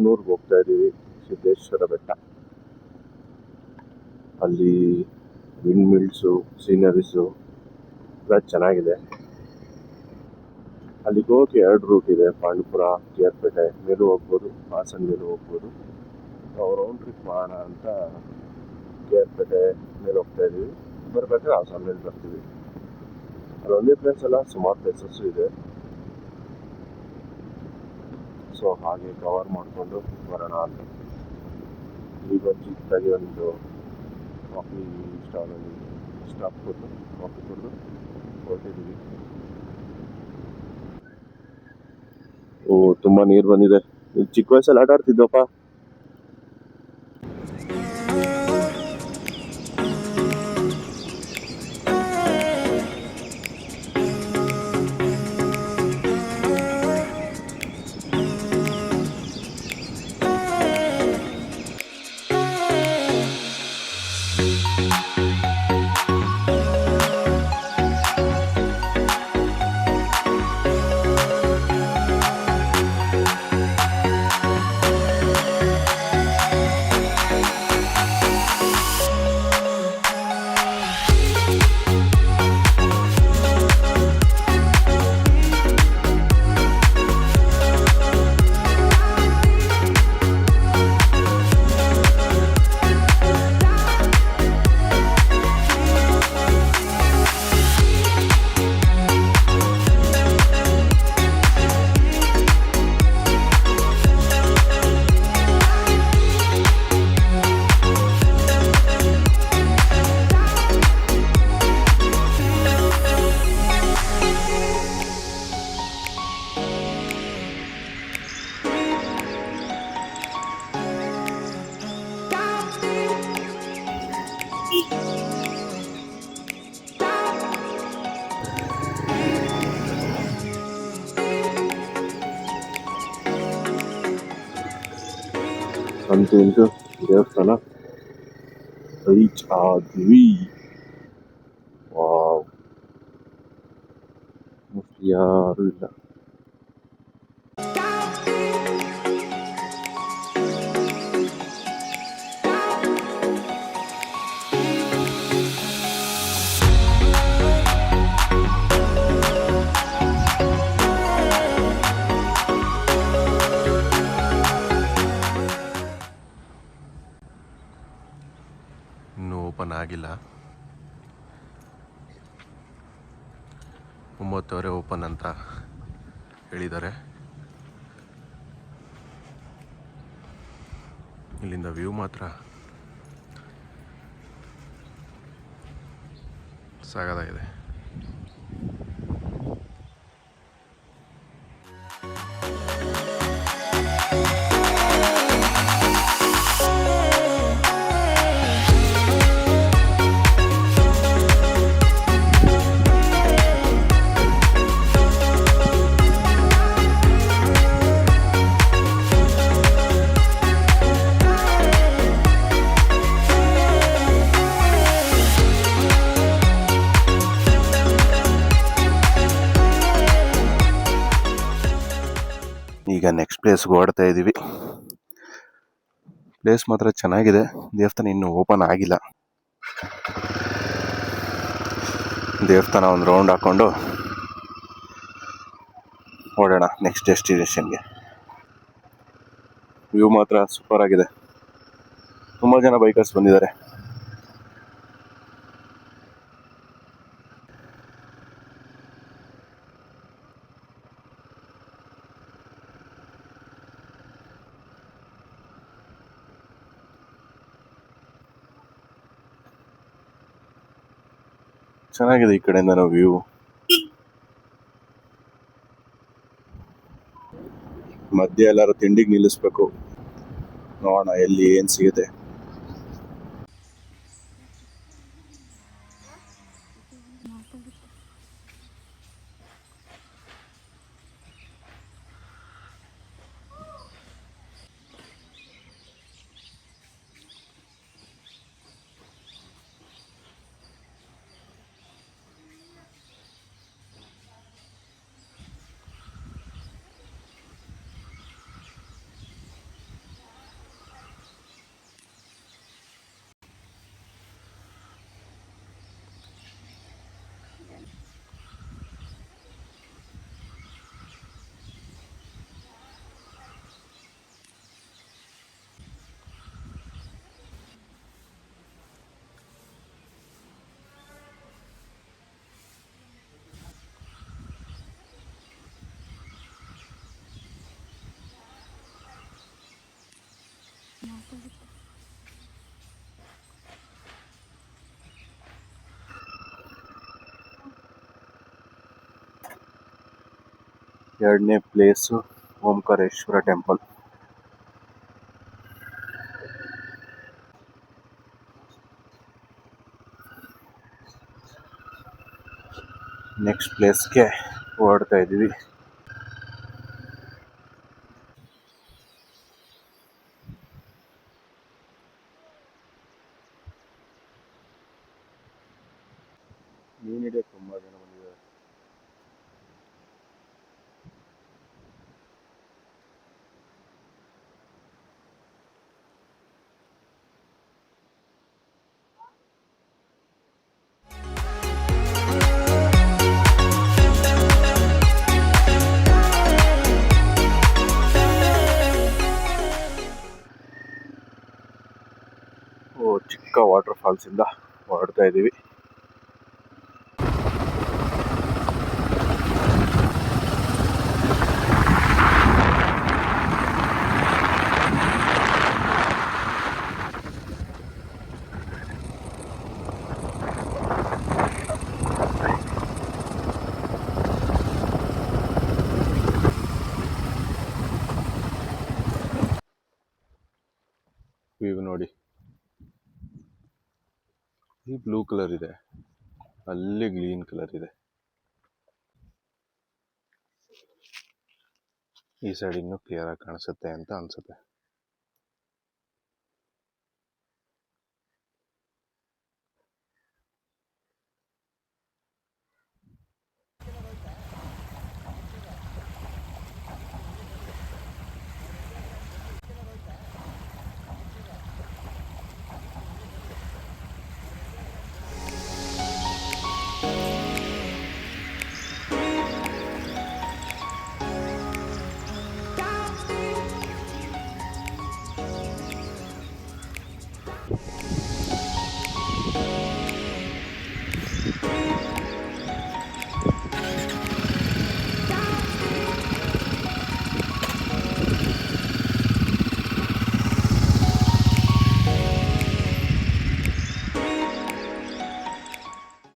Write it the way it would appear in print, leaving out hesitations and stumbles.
ಮಾವನೂರ್ಗೆ ಹೋಗ್ತಾ ಇದ್ದೀವಿ. ಸಿದ್ದೇಶ್ವರ ಬೆಟ್ಟ, ಅಲ್ಲಿ ವಿಂಡ್ ಮಿಲ್ಸು, ಸೀನರೀಸು ಎಲ್ಲ ಚೆನ್ನಾಗಿದೆ. ಅಲ್ಲಿಗೆ ಹೋಗಿ 2 ರೂಟ್ ಇದೆ, ಪಾಂಡುಪುರ, ಕೇರ್ಪೇಟೆ ಮೇಲೂ ಹೋಗ್ಬೋದು, ಹಾಸನ ಮೇಲೂ ಹೋಗ್ಬೋದು. ನಾವು ರೌಂಡ್ ಟ್ರಿಪ್ ಮಾಡೋಣ ಅಂತ ಕೇರ್ಪೇಟೆ ಮೇಲೆ ಹೋಗ್ತಾ ಇದ್ದೀವಿ. ಬರ್ಬೇಕಾದ್ರೆ ಹಾಸನ ಮೇಲೆ ಬರ್ತೀವಿ. ಅದು ಒಂದೇ ಪ್ಲೇಸ್ ಅಲ್ಲ, ಸುಮಾರು ಪ್ಲೇಸಸ್ಸು ಇದೆ. ಸೊ ಹಾಗೆ ಕವರ್ ಮಾಡಿಕೊಂಡು ಬರೋಣ ಅಂತ. ಈಗ ಚಿಕ್ಕದಾಗಿ ಒಂದು ಕಾಫಿ ಸ್ಟಾಲಲ್ಲಿ ಸ್ಟಾಪ್ ಕೊಟ್ಟು ಕಾಫಿ ಕುಡಿದು ಹೊರಟಿದ್ದೀವಿ. ತುಂಬ ನೀರು ಬಂದಿದೆ. ಚಿಕ್ಕ ವಯಸ್ಸಲ್ಲಿ ಆಟ ಆಡ್ತಿದ್ದಪ್ಪ. ಅಂತೂ ಇಂತೂ ದೇವಸ್ಥಾನ ರೀಚ್ ಆದ್ವಿ. ವಾವ್, ಯಾರು ಇಲ್ಲ. ಇನ್ನೂ ಓಪನ್ ಆಗಿಲ್ಲ. 9:00 ಓಪನ್ ಅಂತ ಹೇಳಿದ್ದಾರೆ. ಇಲ್ಲಿಂದ ವ್ಯೂ ಮಾತ್ರ ಸಾಗದಾಗಿದೆ. ಈಗ ನೆಕ್ಸ್ಟ್ ಪ್ಲೇಸ್ಗೆ ಓಡ್ತಾ ಇದ್ದೀವಿ. ಪ್ಲೇಸ್ ಮಾತ್ರ ಚೆನ್ನಾಗಿದೆ. ದೇವಸ್ಥಾನ ಇನ್ನೂ ಓಪನ್ ಆಗಿಲ್ಲ. ದೇವಸ್ಥಾನ ಒಂದು ರೌಂಡ್ ಹಾಕ್ಕೊಂಡು ಓಡೋಣ ನೆಕ್ಸ್ಟ್ ಡೆಸ್ಟಿನೇಷನ್ಗೆ. ವ್ಯೂ ಮಾತ್ರ ಸೂಪರ್ ಆಗಿದೆ. ತುಂಬ ಜನ ಬೈಕರ್ಸ್ ಬಂದಿದ್ದಾರೆ. ಚೆನ್ನಾಗಿದೆ ಈ ಕಡೆಯಿಂದ ನಾವು ವ್ಯೂ. ಮಧ್ಯೆ ಎಲ್ಲರೂ ತಿಂಡಿಗೆ ನಿಲ್ಲಿಸ್ಬೇಕು. ನೋಡೋಣ ಎಲ್ಲಿ ಏನು ಸಿಗುತ್ತೆ. ಎರಡನೇ ಪ್ಲೇಸು ಓಂಕಾರೇಶ್ವರ ಟೆಂಪಲ್. ನೆಕ್ಸ್ಟ್ ಪ್ಲೇಸ್ಗೆ ಹೊರಡ್ತಾ ಇದ್ದೀವಿ. ಮೀನ್ ಹಿಡಿಯೋಕೆ ತುಂಬ ಜನ ಬಂದಿದ್ದಾರೆ. ಚಿಕ್ಕ ವಾಟರ್ ಫಾಲ್ಸ್ ಇಂದ ಹೊರಡ್ತಾ ಇದ್ದೀವಿ. ವ್ಯೂ ನೋಡಿ, ಈ ಬ್ಲೂ ಕಲರ್ ಇದೆ, ಅಲ್ಲಿ ಗ್ರೀನ್ ಕಲರ್ ಇದೆ, ಈ ಸೈಡ್ ಇನ್ನೂ ಕ್ಲಿಯರ್ ಆಗಿ ಕಾಣಿಸುತ್ತೆ ಅಂತ ಅನ್ಸುತ್ತೆ.